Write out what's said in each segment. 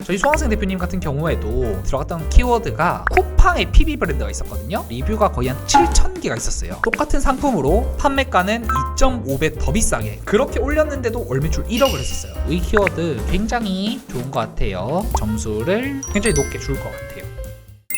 저희 수강생 대표님 같은 경우에도 들어갔던 키워드가 쿠팡의 PB 브랜드가 있었거든요. 리뷰가 거의 한 7,000개가 있었어요. 똑같은 상품으로 판매가는 2.5배 더 비싸게 그렇게 올렸는데도 월 매출 1억을 했었어요. 이 키워드 굉장히 좋은 것 같아요. 점수를 굉장히 높게 줄 것 같아요.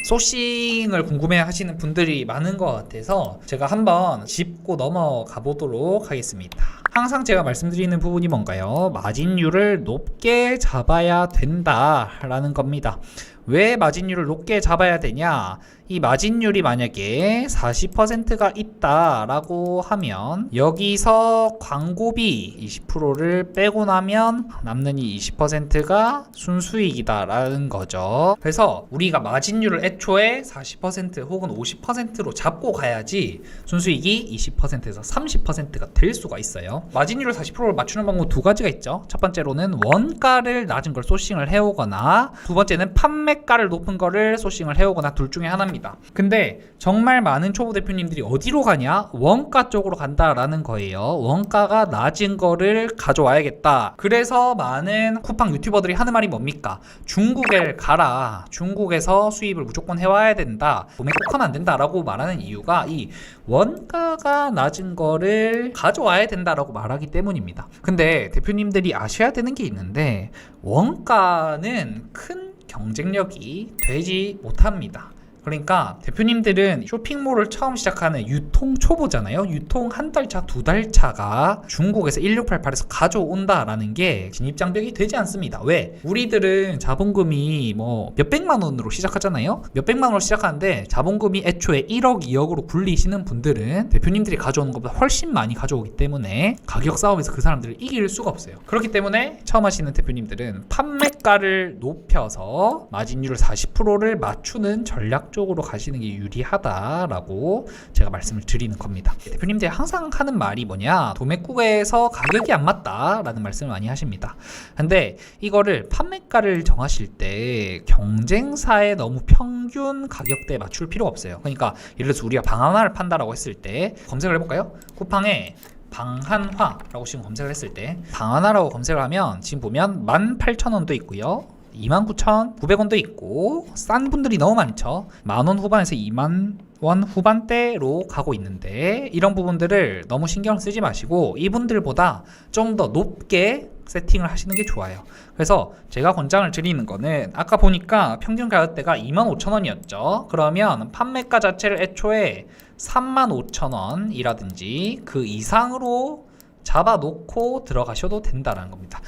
소싱을 궁금해 하시는 분들이 많은 것 같아서 제가 한번 짚고 넘어가 보도록 하겠습니다. 항상 제가 말씀드리는 부분이 뭔가요? 마진율을 높게 잡아야 된다라는 겁니다. 왜 마진율을 높게 잡아야 되냐? 이 마진율이 만약에 40%가 있다라고 하면 여기서 광고비 20%를 빼고 나면 남는 이 20%가 순수익이다라는 거죠. 그래서 우리가 마진율을 애초에 40% 혹은 50%로 잡고 가야지 순수익이 20%에서 30%가 될 수가 있어요. 마진율을 40%로 맞추는 방법 두 가지가 있죠. 첫 번째로는 원가를 낮은 걸 소싱을 해오거나 두 번째는 판매가를 높은 거를 소싱을 해오거나 둘 중에 하나입니다. 근데 정말 많은 초보 대표님들이 어디로 가냐? 원가 쪽으로 간다라는 거예요. 원가가 낮은 거를 가져와야겠다. 그래서 많은 쿠팡 유튜버들이 하는 말이 뭡니까? 중국에 가라. 중국에서 수입을 무조건 해와야 된다. 도매 꼭 하면 안 된다라고 말하는 이유가 이 원가가 낮은 거를 가져와야 된다라고 말하기 때문입니다. 근데 대표님들이 아셔야 되는 게 있는데 원가는 큰 경쟁력이 되지 못합니다. 그러니까 대표님들은 쇼핑몰을 처음 시작하는 유통 초보잖아요. 유통 한 달 차, 두 달 차가 중국에서 1688에서 가져온다라는 게 진입장벽이 되지 않습니다. 왜? 우리들은 자본금이 뭐 몇백만 원으로 시작하잖아요. 몇백만 원으로 시작하는데 자본금이 애초에 1억, 2억으로 굴리시는 분들은 대표님들이 가져오는 것보다 훨씬 많이 가져오기 때문에 가격 싸움에서 그 사람들을 이길 수가 없어요. 그렇기 때문에 처음 하시는 대표님들은 판매가를 높여서 마진율 40%를 맞추는 전략 쪽으로 가시는 게 유리하다라고 제가 말씀을 드리는 겁니다. 대표님들이 항상 하는 말이 뭐냐? 도매국에서 가격이 안 맞다라는 말씀을 많이 하십니다. 근데 이거를 판매가를 정하실 때 경쟁사의 너무 평균 가격대에 맞출 필요가 없어요. 그러니까 예를 들어서 우리가 방 하나를 판다라고 했을 때 검색을 해볼까요? 쿠팡에 방한화라고 지금 검색을 했을 때 방하나라고 검색을 하면 지금 보면 18,000원도 있고요. 29,900원도 있고 싼 분들이 너무 많죠. 만원 후반에서 2만원 후반대로 가고 있는데 이런 부분들을 너무 신경 쓰지 마시고 이분들보다 좀 더 높게 세팅을 하시는 게 좋아요. 그래서 제가 권장을 드리는 거는 아까 보니까 평균 가격대가 25,000원이었죠. 그러면 판매가 자체를 애초에 35,000원이라든지 그 이상으로 잡아놓고 들어가셔도 된다는 겁니다.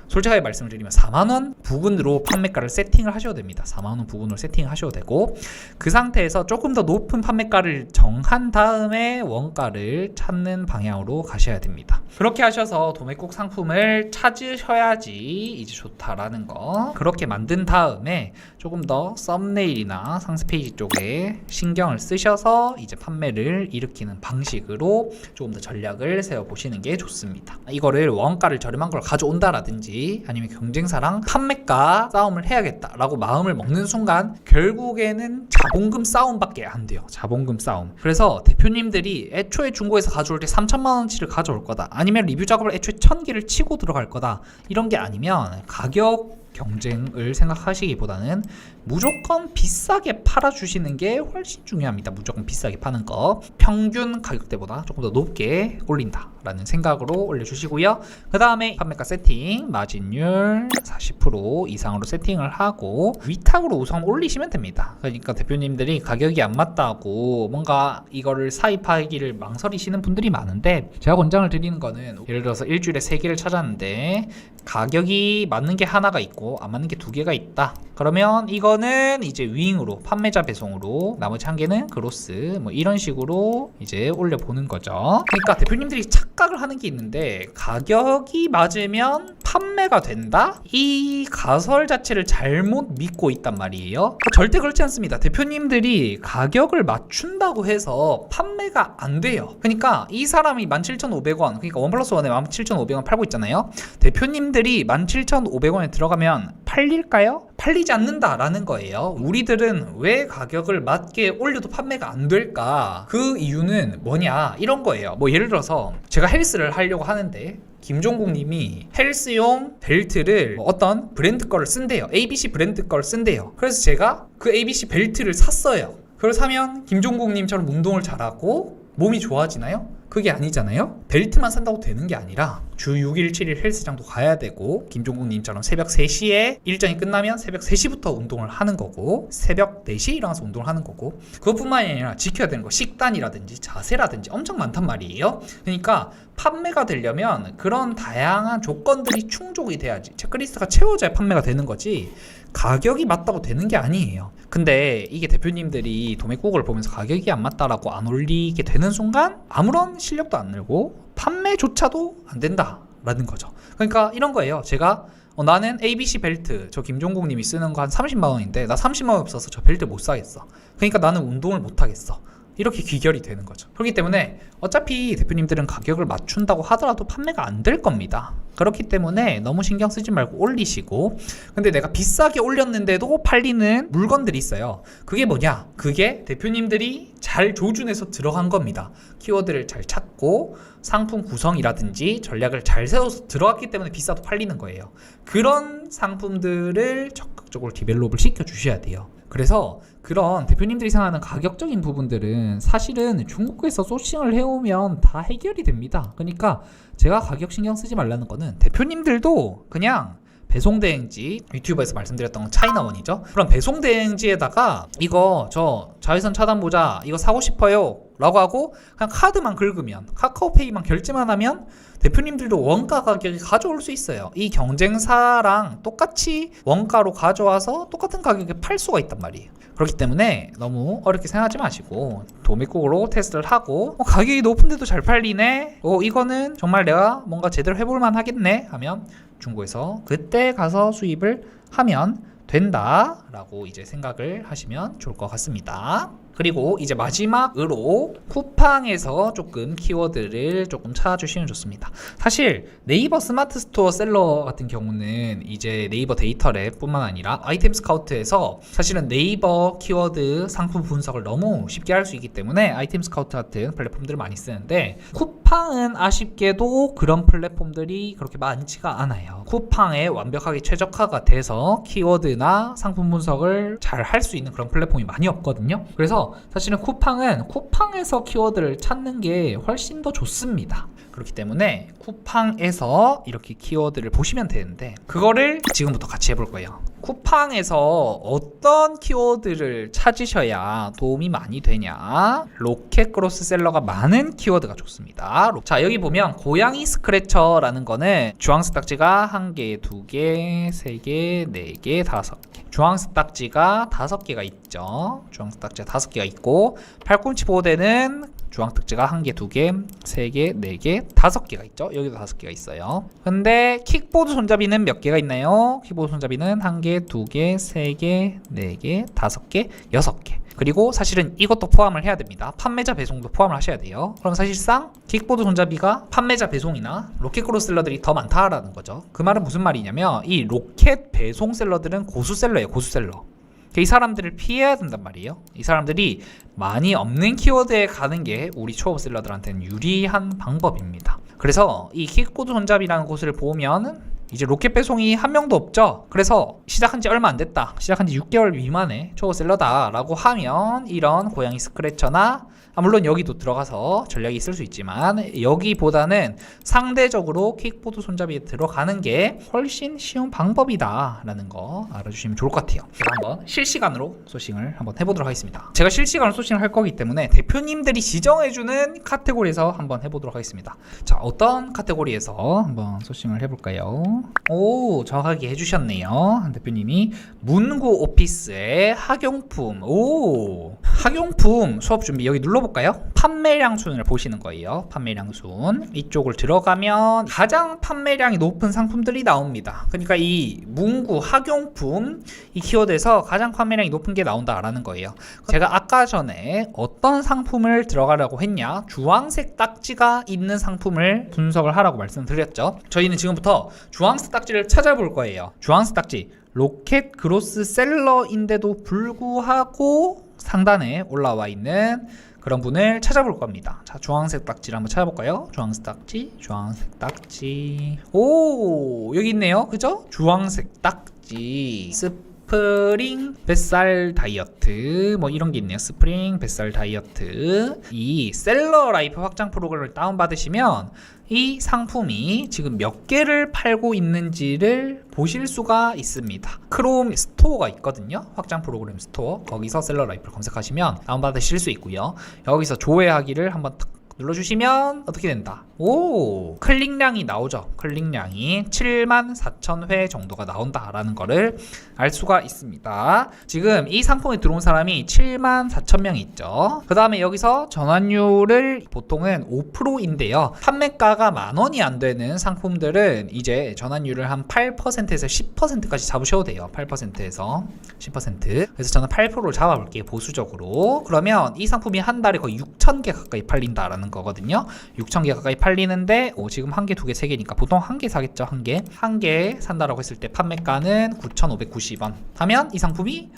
솔직하게 말씀드리면 4만원 부근으로 판매가를 세팅을 하셔도 됩니다. 4만원 부근으로 세팅을 하셔도 되고 그 상태에서 조금 더 높은 판매가를 정한 다음에 원가를 찾는 방향으로 가셔야 됩니다. 그렇게 하셔서 도매국 상품을 찾으셔야지 이제 좋다라는 거. 그렇게 만든 다음에 조금 더 썸네일이나 상세 페이지 쪽에 신경을 쓰셔서 이제 판매를 일으키는 방식으로 조금 더 전략을 세워보시는 게 좋습니다. 이거를 원가를 저렴한 걸 가져온다라든지 아니면 경쟁사랑 판매가 싸움을 해야겠다라고 마음을 먹는 순간 결국에는 자본금 싸움밖에 안 돼요. 자본금 싸움. 그래서 대표님들이 애초에 중고에서 가져올 때 3천만 원치를 가져올 거다. 아니면 리뷰 작업을 애초에 1000개를 치고 들어갈 거다. 이런 게 아니면 가격 경쟁을 생각하시기보다는 무조건 비싸게 팔아주시는 게 훨씬 중요합니다. 무조건 비싸게 파는 거. 평균 가격대보다 조금 더 높게 올린다 라는 생각으로 올려주시고요. 그 다음에 판매가 세팅, 마진율 40% 이상으로 세팅을 하고 위탁으로 우선 올리시면 됩니다. 그러니까 대표님들이 가격이 안 맞다고 뭔가 이거를 사입하기를 망설이시는 분들이 많은데 제가 권장을 드리는 거는 예를 들어서 일주일에 3개를 찾았는데 가격이 맞는 게 하나가 있고 안 맞는 게 2개가 있다. 그러면 이거는 이제 위잉으로 판매자 배송으로 나머지 1개는 그로스 뭐 이런 식으로 이제 올려보는 거죠. 그러니까 대표님들이 착각을 하는 게 있는데 가격이 맞으면 판매가 된다? 이 가설 자체를 잘못 믿고 있단 말이에요. 절대 그렇지 않습니다. 대표님들이 가격을 맞춘다고 해서 판매가 안 돼요. 그러니까 이 사람이 17,500원 그러니까 원 플러스 원에 17,500원 팔고 있잖아요. 대표님들이 17,500원에 들어가면 팔릴까요? 팔리지 않는다라는 거예요. 우리들은 왜 가격을 맞게 올려도 판매가 안 될까? 그 이유는 뭐냐? 이런 거예요. 뭐 예를 들어서 제가 헬스를 하려고 하는데 김종국님이 헬스용 벨트를 어떤 브랜드 거를 쓴대요. ABC 브랜드 거를 쓴대요. 그래서 제가 그 ABC 벨트를 샀어요. 그걸 사면 김종국님처럼 운동을 잘하고 몸이 좋아지나요? 그게 아니잖아요. 벨트만 산다고 되는 게 아니라 주 6일 7일 헬스장도 가야 되고, 김종국님처럼 새벽 3시에 일정이 끝나면 새벽 3시부터 운동을 하는 거고, 새벽 4시에 일어나서 운동을 하는 거고, 그것뿐만이 아니라 지켜야 되는 거 식단이라든지 자세라든지 엄청 많단 말이에요. 그러니까 판매가 되려면 그런 다양한 조건들이 충족이 돼야지, 체크리스트가 채워져야 판매가 되는 거지, 가격이 맞다고 되는 게 아니에요. 근데 이게 대표님들이 도매국을 보면서 가격이 안 맞다라고 안 올리게 되는 순간 아무런 실력도 안 늘고 판매조차도 안 된다라는 거죠. 그러니까 이런 거예요. 제가 나는 ABC 벨트, 저 김종국님이 쓰는 거 한 30만 원인데 나 30만 원 없어서 저 벨트 못 사겠어. 그러니까 나는 운동을 못 하겠어. 이렇게 귀결이 되는 거죠. 그렇기 때문에 어차피 대표님들은 가격을 맞춘다고 하더라도 판매가 안 될 겁니다. 그렇기 때문에 너무 신경 쓰지 말고 올리시고, 근데 내가 비싸게 올렸는데도 팔리는 물건들이 있어요. 그게 뭐냐? 그게 대표님들이 잘 조준해서 들어간 겁니다. 키워드를 잘 찾고 상품 구성이라든지 전략을 잘 세워서 들어갔기 때문에 비싸도 팔리는 거예요. 그런 상품들을 적극적으로 디벨롭을 시켜주셔야 돼요. 그래서 그런 대표님들이 생각하는 가격적인 부분들은 사실은 중국에서 소싱을 해오면 다 해결이 됩니다. 그러니까 제가 가격 신경 쓰지 말라는 거는, 대표님들도 그냥 배송대행지, 유튜브에서 말씀드렸던 차이나원이죠. 그럼 배송대행지에다가 이거 저 자외선 차단 모자 이거 사고 싶어요 라고 하고 그냥 카드만 긁으면, 카카오페이만 결제만 하면 대표님들도 원가 가격에 가져올 수 있어요. 이 경쟁사랑 똑같이 원가로 가져와서 똑같은 가격에 팔 수가 있단 말이에요. 그렇기 때문에 너무 어렵게 생각하지 마시고 도매국으로 테스트를 하고 가격이 높은데도 잘 팔리네, 이거는 정말 내가 뭔가 제대로 해볼만 하겠네 하면 중고에서 그때 가서 수입을 하면 된다라고 이제 생각을 하시면 좋을 것 같습니다. 그리고 이제 마지막으로 쿠팡에서 조금 키워드를 조금 찾아주시면 좋습니다. 사실 네이버 스마트 스토어 셀러 같은 경우는 이제 네이버 데이터랩 뿐만 아니라 아이템 스카우트에서 사실은 네이버 키워드 상품 분석을 너무 쉽게 할 수 있기 때문에 아이템 스카우트 같은 플랫폼들을 많이 쓰는데, 쿠팡은 아쉽게도 그런 플랫폼들이 그렇게 많지가 않아요. 쿠팡에 완벽하게 최적화가 돼서 키워드나 상품 분석을 잘 할 수 있는 그런 플랫폼이 많이 없거든요. 그래서 사실은 쿠팡은 쿠팡에서 키워드를 찾는 게 훨씬 더 좋습니다. 그렇기 때문에 쿠팡에서 이렇게 키워드를 보시면 되는데, 그거를 지금부터 같이 해볼 거예요. 쿠팡에서 어떤 키워드를 찾으셔야 도움이 많이 되냐? 로켓 크로스셀러가 많은 키워드가 좋습니다. 자, 여기 보면 고양이 스크래쳐라는 거는 주황색 딱지가 1개, 2개, 3개, 4개, 5개. 주황색 딱지가 5개가 있죠. 주황색 딱지가 5개가 있고, 팔꿈치 보호대는 주황색 딱지가 1개, 2개, 3개, 4개, 5개가 있죠. 여기도 5개가 있어요. 근데 킥보드 손잡이는 몇 개가 있나요? 킥보드 손잡이는 1개, 2개, 3개, 4개, 5개, 6개. 그리고 사실은 이것도 포함을 해야 됩니다. 판매자 배송도 포함을 하셔야 돼요. 그럼 사실상 킥보드 손잡이가 판매자 배송이나 로켓 크로스셀러들이 더 많다라는 거죠. 그 말은 무슨 말이냐면, 이 로켓 배송 셀러들은 고수셀러예요. 고수셀러. 이 사람들을 피해야 된단 말이에요. 이 사람들이 많이 없는 키워드에 가는 게 우리 초보 셀러들한테는 유리한 방법입니다. 그래서 이 킥보드 손잡이라는 곳을 보면 이제 로켓 배송이 한 명도 없죠. 그래서 시작한 지 얼마 안 됐다, 시작한 지 6개월 미만의 초보 셀러다 라고 하면 이런 고양이 스크래쳐나, 물론 여기도 들어가서 전략이 있을 수 있지만 여기보다는 상대적으로 킥보드 손잡이에 들어가는 게 훨씬 쉬운 방법이다 라는 거 알아주시면 좋을 것 같아요. 제가 한번 실시간으로 소싱을 한번 해보도록 하겠습니다. 제가 실시간으로 소싱을 할 거기 때문에 대표님들이 지정해주는 카테고리에서 한번 해보도록 하겠습니다. 자, 어떤 카테고리에서 한번 소싱을 해볼까요? 오, 정확하게 해주셨네요. 대표님이 문구 오피스의 학용품. 오, 학용품 수업 준비 여기 눌러볼까요? 판매량 순을 보시는 거예요. 판매량 순 이쪽을 들어가면 가장 판매량이 높은 상품들이 나옵니다. 그러니까 이 문구 학용품 이 키워드에서 가장 판매량이 높은 게 나온다라는 거예요. 제가 아까 전에 어떤 상품을 들어가라고 했냐, 주황색 딱지가 있는 상품을 분석을 하라고 말씀드렸죠. 저희는 지금부터 주황색 딱지를 찾아볼 거예요. 주황색 딱지 로켓 크로스 셀러인데도 불구하고 상단에 올라와 있는 그런 분을 찾아볼 겁니다. 자, 주황색 딱지를 한번 찾아볼까요? 주황색 딱지. 오, 여기 있네요. 그죠? 주황색 딱지. 스프링 뱃살 다이어트 뭐 이런 게 있네요. 스프링 뱃살 다이어트. 이 셀러 라이프 확장 프로그램을 다운받으시면 이 상품이 지금 몇 개를 팔고 있는지를 보실 수가 있습니다. 크롬 스토어가 있거든요. 확장 프로그램 스토어. 거기서 셀러 라이프를 검색하시면 다운받으실 수 있고요. 여기서 조회하기를 한번 탁 눌러주시면 어떻게 된다. 오, 클릭량이 나오죠. 클릭량이 74,000회 정도가 나온다라는 거를 알 수가 있습니다. 지금 이 상품에 들어온 사람이 74,000명이 있죠. 그 다음에 여기서 전환율을 보통은 5%인데요. 판매가가 10,000원이 안 되는 상품들은 이제 전환율을 한 8%에서 10%까지 잡으셔도 돼요. 8%에서 10%. 그래서 저는 8%를 잡아볼게요. 보수적으로. 그러면 이 상품이 한 달에 거의 6,000개 가까이 팔린다라는 거거든요. 6,000개 가까이 팔리는데 지금 1개, 2개, 3개니까 보통 1개 사겠죠. 1개 산다라고 했을 때 판매가는 9,590원 하면 이 상품이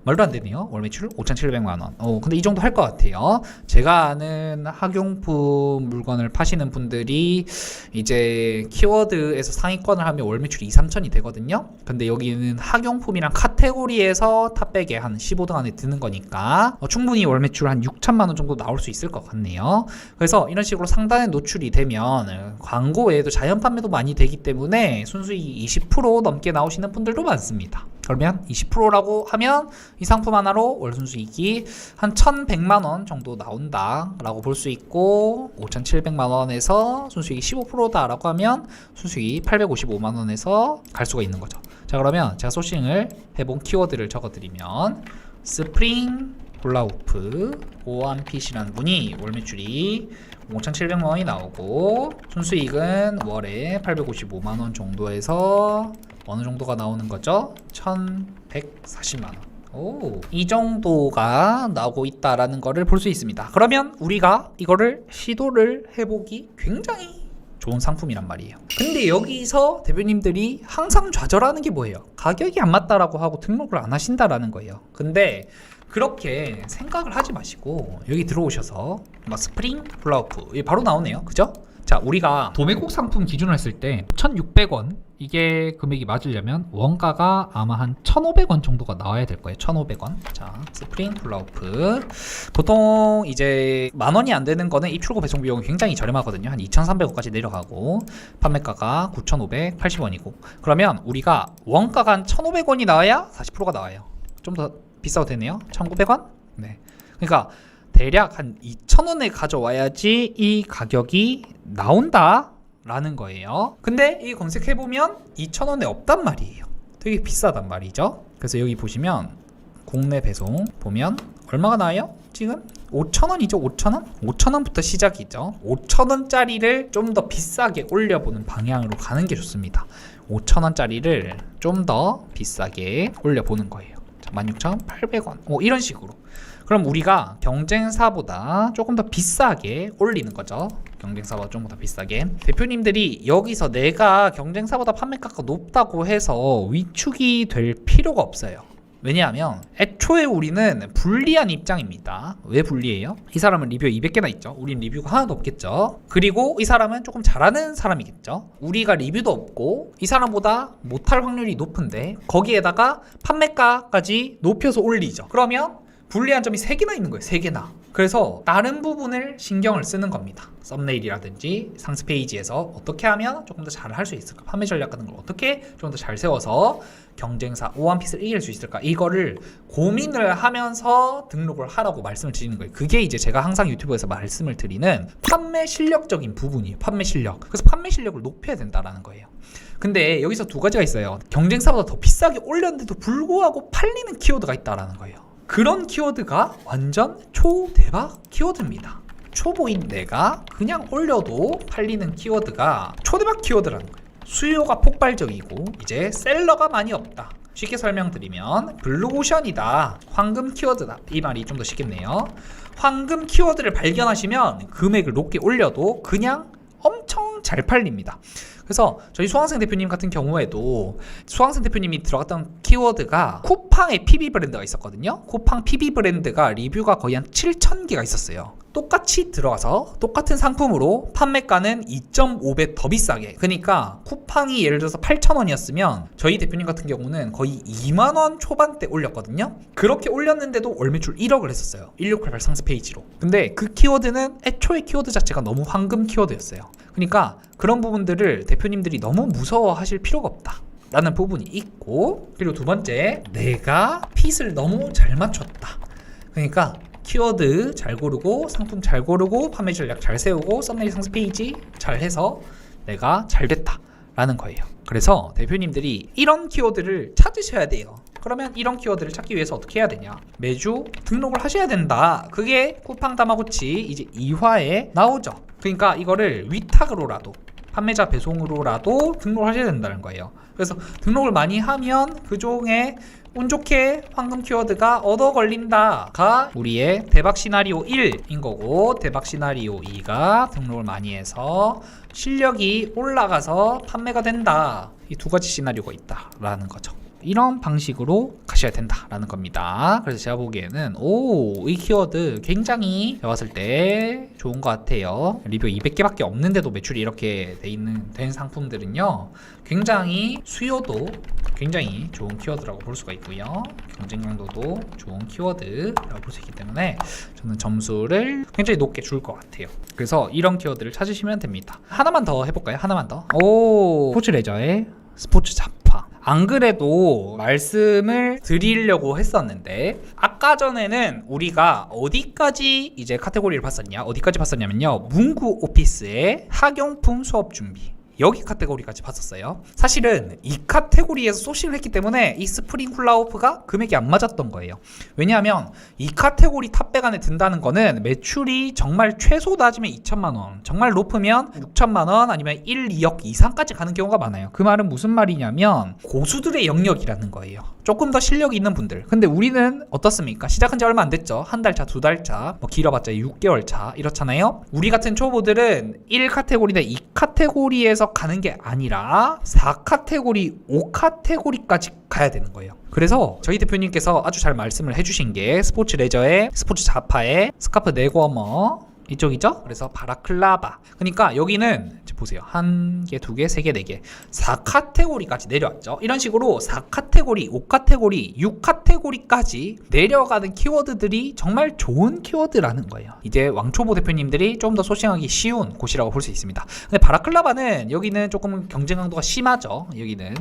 말도 안 되네요. 월 매출 5,700만 원. 근데 이 정도 할 것 같아요. 제가 아는 학용품 물건을 파시는 분들이 이제 키워드에서 상위권을 하면 월 매출이 2,3천이 되거든요. 근데 여기는 학용품이랑 카테고리에서 탑백에 한 15등 안에 드는 거니까 충분히 월 매출 한 6천만 원 정도 나올 수 있을 것 같네요. 그래서 이런 식으로 상단에 노출이 되면 광고 외에도 자연 판매도 많이 되기 때문에 순수익이 20% 넘게 나오시는 분들도 많습니다. 그러면 20%라고 하면 이 상품 하나로 월 순수익이 한 1,100만 원 정도 나온다 라고 볼 수 있고 5,700만 원에서 순수익이 15%다라고 하면 순수익이 855만 원에서 갈 수가 있는 거죠. 자, 그러면 제가 소싱을 해본 키워드를 적어드리면 스프링 훌라후프 오한핏이라는 분이 월 매출이 5,700만 원이 나오고 순수익은 월에 855만 원 정도에서 어느 정도가 나오는 거죠? 1,140만 원. 오, 이 정도가 나오고 있다라는 거를 볼 수 있습니다. 그러면 우리가 이거를 시도를 해보기 굉장히 좋은 상품이란 말이에요. 근데 여기서 대표님들이 항상 좌절하는 게 뭐예요? 가격이 안 맞다라고 하고 등록을 안 하신다라는 거예요. 근데 그렇게 생각을 하지 마시고 여기 들어오셔서 스프링 훌라후프 바로 나오네요. 그죠? 자, 우리가 도매국 상품 기준으로 했을 때 1,600원 이게 금액이 맞으려면 원가가 아마 한 1,500원 정도가 나와야 될 거예요. 1,500원. 자, 스프링 훌라후프 보통 이제 10,000원이 안 되는 거는 입출고 배송 비용이 굉장히 저렴하거든요. 한 2,300원까지 내려가고 판매가가 9,580원이고 그러면 우리가 원가가 한 1,500원이 나와야 40%가 나와요. 좀 더 비싸도 되네요. 1,900원? 네. 그러니까 대략 한 2,000원에 가져와야지 이 가격이 나온다 라는 거예요. 근데 이 검색해보면 2,000원에 없단 말이에요. 되게 비싸단 말이죠. 그래서 여기 보시면 국내 배송 보면 얼마가 나와요? 지금 5,000원이죠. 5,000원? 5,000원부터 시작이죠. 5,000원짜리를 좀 더 비싸게 올려보는 방향으로 가는 게 좋습니다. 5,000원짜리를 좀 더 비싸게 올려보는 거예요. 16,800원 이런 식으로. 그럼 우리가 경쟁사보다 조금 더 비싸게 올리는 거죠. 경쟁사보다 조금 더 비싸게. 대표님들이 여기서 내가 경쟁사보다 판매가가 높다고 해서 위축이 될 필요가 없어요. 왜냐하면 애초에 우리는 불리한 입장입니다. 왜 불리해요? 이 사람은 리뷰 200개나 있죠. 우린 리뷰가 하나도 없겠죠. 그리고 이 사람은 조금 잘하는 사람이겠죠. 우리가 리뷰도 없고 이 사람보다 못할 확률이 높은데 거기에다가 판매가까지 높여서 올리죠. 그러면 불리한 점이 3개나 있는 거예요. 3개나. 그래서 다른 부분을 신경을 쓰는 겁니다. 썸네일이라든지 상세 페이지에서 어떻게 하면 조금 더 잘 할 수 있을까? 판매 전략 같은 걸 어떻게 좀 더 잘 세워서 경쟁사 오한핏을 이길 수 있을까? 이거를 고민을 하면서 등록을 하라고 말씀을 드리는 거예요. 그게 이제 제가 항상 유튜브에서 말씀을 드리는 판매 실력적인 부분이에요. 판매 실력. 그래서 판매 실력을 높여야 된다라는 거예요. 근데 여기서 두 가지가 있어요. 경쟁사보다 더 비싸게 올렸는데도 불구하고 팔리는 키워드가 있다라는 거예요. 그런 키워드가 완전 초대박 키워드입니다. 초보인 내가 그냥 올려도 팔리는 키워드가 초대박 키워드라는 거예요. 수요가 폭발적이고 이제 셀러가 많이 없다. 쉽게 설명드리면 블루오션이다. 황금 키워드다. 이 말이 좀 더 쉽겠네요. 황금 키워드를 발견하시면 금액을 높게 올려도 그냥 엄청 잘 팔립니다. 그래서 저희 수강생 대표님 같은 경우에도 수강생 대표님이 들어갔던 키워드가 쿠팡의 PB 브랜드가 있었거든요. 쿠팡 PB 브랜드가 리뷰가 거의 한 7,000개가 있었어요. 똑같이 들어가서 똑같은 상품으로 판매가는 2.5배 더 비싸게. 그러니까 쿠팡이 예를 들어서 8,000원이었으면 저희 대표님 같은 경우는 거의 2만원 초반대 올렸거든요. 그렇게 올렸는데도 월 매출 1억을 했었어요. 1688 상세 페이지로. 근데 그 키워드는 애초에 키워드 자체가 너무 황금 키워드였어요. 그러니까 그런 부분들을 대표님들이 너무 무서워하실 필요가 없다 라는 부분이 있고, 그리고 두 번째, 내가 핏을 너무 잘 맞췄다. 그러니까 키워드 잘 고르고 상품 잘 고르고 판매 전략 잘 세우고 썸네일 상세 페이지 잘 해서 내가 잘 됐다 라는 거예요. 그래서 대표님들이 이런 키워드를 찾으셔야 돼요. 그러면 이런 키워드를 찾기 위해서 어떻게 해야 되냐, 매주 등록을 하셔야 된다. 그게 쿠팡 다마고치 이제 2화에 나오죠. 그러니까 이거를 위탁으로라도 판매자 배송으로라도 등록을 하셔야 된다는 거예요. 그래서 등록을 많이 하면 그 중에 운 좋게 황금 키워드가 얻어 걸린다가 우리의 대박 시나리오 1인 거고, 대박 시나리오 2가 등록을 많이 해서 실력이 올라가서 판매가 된다. 이 두 가지 시나리오가 있다라는 거죠. 이런 방식으로 가셔야 된다라는 겁니다. 그래서 제가 보기에는 이 키워드 굉장히 제가 봤을 때 좋은 것 같아요. 리뷰 200개밖에 없는데도 매출이 이렇게 된 상품들은요, 굉장히 수요도 굉장히 좋은 키워드라고 볼 수가 있고요, 경쟁 강도도 좋은 키워드라고 볼 수 있기 때문에 저는 점수를 굉장히 높게 줄 것 같아요. 그래서 이런 키워드를 찾으시면 됩니다. 하나만 더 해볼까요? 하나만 더. 스포츠 레저의 스포츠 잡화. 안 그래도 말씀을 드리려고 했었는데, 아까 전에는 우리가 어디까지 이제 카테고리를 봤었냐, 어디까지 봤었냐면요, 문구 오피스의 학용품 수업 준비, 여기 카테고리까지 봤었어요. 사실은 이 카테고리에서 소싱을 했기 때문에 이 스프링 훌라후프가 금액이 안 맞았던 거예요. 왜냐하면 이 카테고리 탑백 안에 든다는 거는 매출이 정말 최소 낮으면 2천만 원, 정말 높으면 6천만 원, 아니면 1, 2억 이상까지 가는 경우가 많아요. 그 말은 무슨 말이냐면 고수들의 영역이라는 거예요. 조금 더 실력이 있는 분들. 근데 우리는 어떻습니까? 시작한 지 얼마 안 됐죠. 한 달 차, 두 달 차, 뭐 길어봤자 6개월 차 이렇잖아요. 우리 같은 초보들은 1카테고리나 2카테고리에서 가는 게 아니라 4카테고리, 5카테고리까지 가야 되는 거예요. 그래서 저희 대표님께서 아주 잘 말씀을 해주신 게 스포츠 레저의 스포츠 자파의 스카프 네고머 이쪽이죠. 그래서 바라클라바. 그러니까 여기는 보세요. 1개, 2개, 3개, 4개 4카테고리까지 내려왔죠. 이런 식으로 4카테고리, 5카테고리, 6카테고리까지 내려가는 키워드들이 정말 좋은 키워드라는 거예요. 이제 왕초보 대표님들이 좀 더 소싱하기 쉬운 곳이라고 볼 수 있습니다. 근데 바라클라바는 여기는 조금 경쟁 강도가 심하죠. 여기는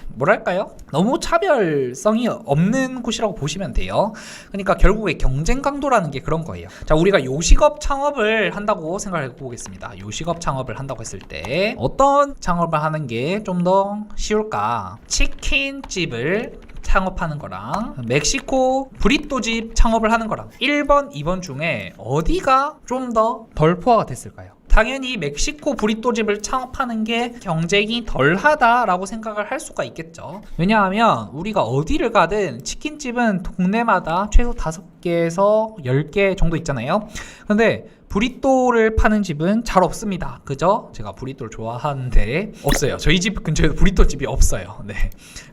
뭐랄까요? 너무 차별성이 없는 곳이라고 보시면 돼요. 그러니까 결국에 경쟁 강도라는 게 그런 거예요. 자, 우리가 요식업 창업을 한다고 생각해 보겠습니다. 요식업 창업을 한다고 했을 때 어떤 창업을 하는 게 좀 더 쉬울까? 치킨집을 창업하는 거랑 멕시코 브리또집 창업을 하는 거랑 1번, 2번 중에 어디가 좀 더 덜 포화가 됐을까요? 당연히 멕시코 브리또집을 창업하는 게 경쟁이 덜하다라고 생각을 할 수가 있겠죠. 왜냐하면 우리가 어디를 가든 치킨집은 동네마다 최소 5개에서 10개 정도 있잖아요. 근데 브리또를 파는 집은 잘 없습니다. 그죠? 제가 브리또를 좋아하는데 없어요. 저희 집 근처에도 브리또 집이 없어요. 네.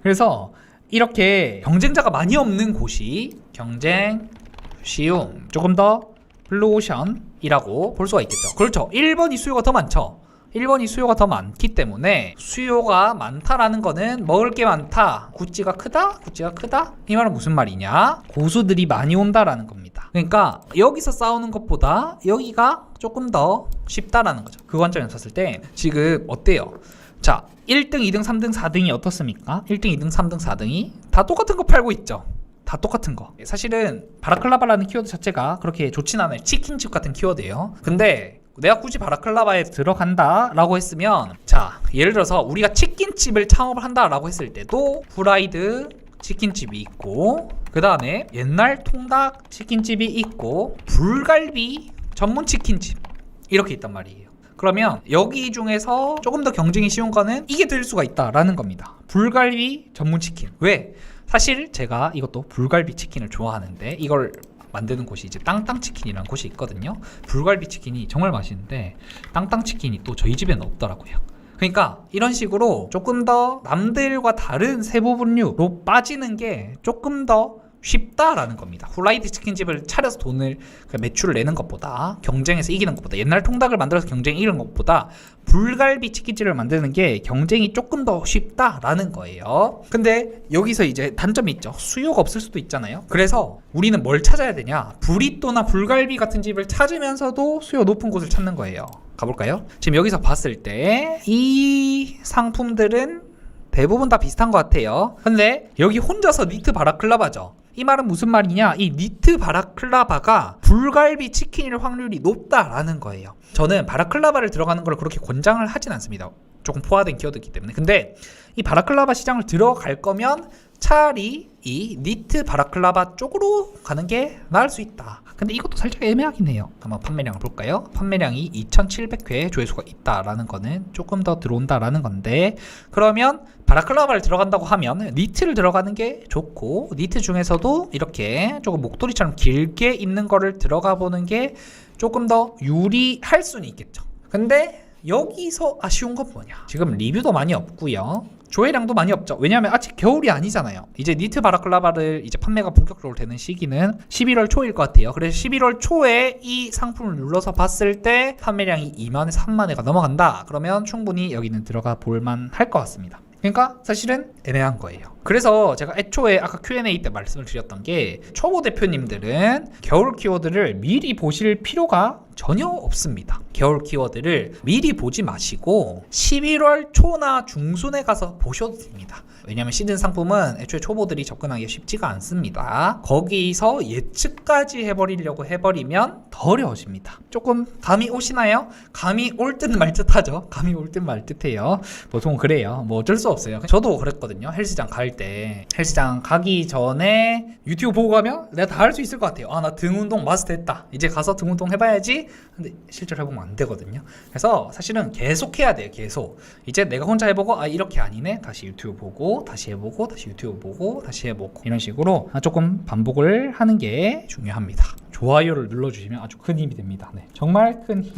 그래서 이렇게 경쟁자가 많이 없는 곳이 경쟁 쉬움, 조금 더 블루오션이라고 볼 수가 있겠죠. 그렇죠. 1번이 수요가 더 많죠. 1번이 수요가 더 많기 때문에 수요가 많다라는 거는 먹을 게 많다, 구찌가 크다, 구찌가 크다, 이 말은 무슨 말이냐, 고수들이 많이 온다라는 겁니다. 그러니까 여기서 싸우는 것보다 여기가 조금 더 쉽다라는 거죠. 그 관점에서 봤을 때 지금 어때요? 자, 1등, 2등, 3등, 4등이 어떻습니까? 1등, 2등, 3등, 4등이 다 똑같은 거 팔고 있죠. 다 똑같은 거. 사실은 바라클라바라는 키워드 자체가 그렇게 좋진 않아요. 치킨집 같은 키워드예요. 근데 내가 굳이 바라클라바에 들어간다 라고 했으면, 자, 예를 들어서 우리가 치킨집을 창업을 한다 라고 했을 때도 후라이드 치킨집이 있고, 그 다음에 옛날 통닭 치킨집이 있고, 불갈비 전문 치킨집 이렇게 있단 말이에요. 그러면 여기 중에서 조금 더 경쟁이 쉬운 거는 이게 될 수가 있다라는 겁니다. 불갈비 전문 치킨. 왜? 사실 제가 이것도 불갈비 치킨을 좋아하는데 이걸 만드는 곳이 이제 땅땅치킨이라는 곳이 있거든요. 불갈비 치킨이 정말 맛있는데 땅땅치킨이 또 저희 집에는 없더라고요. 그러니까 이런 식으로 조금 더 남들과 다른 세부 분류로 빠지는 게 조금 더 쉽다라는 겁니다. 후라이드 치킨집을 차려서 돈을 매출을 내는 것보다, 경쟁에서 이기는 것보다, 옛날 통닭을 만들어서 경쟁에 이기는 것보다 불갈비 치킨집을 만드는 게 경쟁이 조금 더 쉽다라는 거예요. 근데 여기서 이제 단점이 있죠. 수요가 없을 수도 있잖아요. 그래서 우리는 뭘 찾아야 되냐, 브리또나 불갈비 같은 집을 찾으면서도 수요 높은 곳을 찾는 거예요. 가볼까요? 지금 여기서 봤을 때 이 상품들은 대부분 다 비슷한 것 같아요. 근데 여기 혼자서 니트 바라클라바죠. 이 말은 무슨 말이냐, 이 니트 바라클라바가 불갈비 치킨일 확률이 높다라는 거예요. 저는 바라클라바를 들어가는 걸 그렇게 권장을 하진 않습니다. 조금 포화된 키워드이기 때문에. 근데 이 바라클라바 시장을 들어갈 거면 차라리 이 니트 바라클라바 쪽으로 가는 게 나을 수 있다. 근데 이것도 살짝 애매하긴 해요. 한번 판매량을 볼까요? 판매량이 2700회 조회수가 있다라는 거는 조금 더 들어온다라는 건데, 그러면 바라클라바를 들어간다고 하면 니트를 들어가는 게 좋고, 니트 중에서도 이렇게 조금 목도리처럼 길게 입는 거를 들어가 보는 게 조금 더 유리할 수는 있겠죠. 근데 여기서 아쉬운 건 뭐냐, 지금 리뷰도 많이 없고요, 조회량도 많이 없죠. 왜냐하면 아직 겨울이 아니잖아요. 이제 니트 바라클라바를 이제 판매가 본격적으로 되는 시기는 11월 초일 것 같아요. 그래서 11월 초에 이 상품을 눌러서 봤을 때 판매량이 2만에서 3만회가 넘어간다, 그러면 충분히 여기는 들어가 볼만 할 것 같습니다. 그러니까 사실은 애매한 거예요. 그래서 제가 애초에 아까 Q&A 때 말씀을 드렸던 게, 초보 대표님들은 겨울 키워드를 미리 보실 필요가 전혀 없습니다. 겨울 키워드를 미리 보지 마시고 11월 초나 중순에 가서 보셔도 됩니다. 왜냐하면 시즌 상품은 애초에 초보들이 접근하기 쉽지가 않습니다. 거기서 예측까지 해버리면 더 어려워집니다. 조금 감이 오시나요? 감이 올 듯 말 듯하죠. 감이 올 듯 말 듯해요. 보통 그래요. 뭐 어쩔 수 없어요. 저도 그랬거든요. 헬스장 갈 때, 헬스장 가기 전에 유튜브 보고 가면 내가 다 할 수 있을 것 같아요. 아, 나 등 운동 마스터했다, 이제 가서 등 운동 해봐야지. 근데 실제로 해보면 안 되거든요. 그래서 사실은 계속 해야 돼요. 계속. 이제 내가 혼자 해보고, 아 이렇게 아니네, 다시 유튜브 보고, 다시 해보고, 다시 유튜브 보고, 다시 해보고, 이런 식으로 조금 반복을 하는 게 중요합니다. 좋아요를 눌러주시면 아주 큰 힘이 됩니다. 네, 정말 큰 힘.